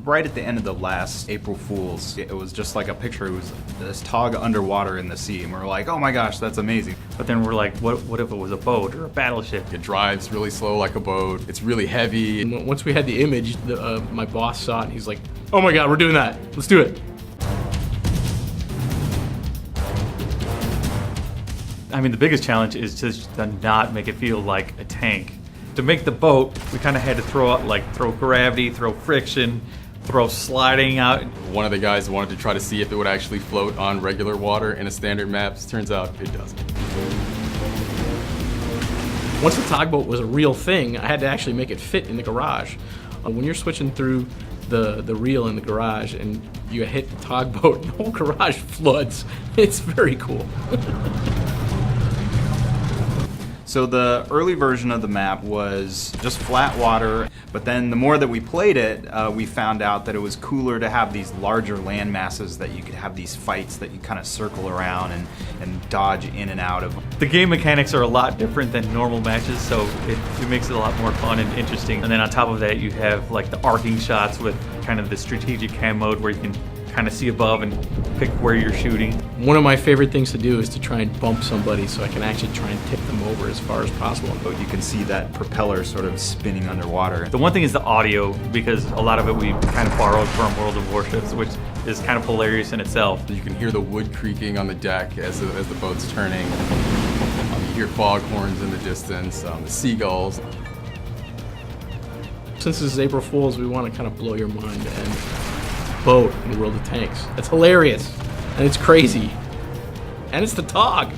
right at the end of the last April Fool's. It was just like a picture. It was this TOG underwater in the sea, and we're like, oh my gosh, that's amazing. But then we're like, what if it was a boat or a battleship? It drives really slow like a boat. It's really heavy. And once we had the image, my boss saw it and he's like, oh my God, we're doing that. Let's do it. I mean, the biggest challenge is just to not make it feel like a tank. To make the boat, we kind of had to throw gravity, throw friction, throw sliding out. One of the guys wanted to try to see if it would actually float on regular water in a standard maps. Turns out it doesn't. Once the tugboat was a real thing, I had to actually make it fit in the garage. When you're switching through the reel in the garage and you hit the tugboat, the whole garage floods. It's very cool. So the early version of the map was just flat water, but then the more that we played it, we found out that it was cooler to have these larger land masses that you could have these fights that you kind of circle around and dodge in and out of. The game mechanics are a lot different than normal matches, so it makes it a lot more fun and interesting. And then on top of that, you have like the arcing shots with kind of the strategic cam mode where you can kind of see above and pick where you're shooting. One of my favorite things to do is to try and bump somebody so I can actually try and tip them over as far as possible. But you can see that propeller sort of spinning underwater. The one thing is the audio, because a lot of it we kind of borrowed from World of Warships, which is kind of hilarious in itself. You can hear the wood creaking on the deck as the boat's turning. You hear foghorns in the distance, the seagulls. Since this is April Fool's, we want to kind of blow your mind and boat in the World of Tanks. It's hilarious, and it's crazy, and it's the TOG.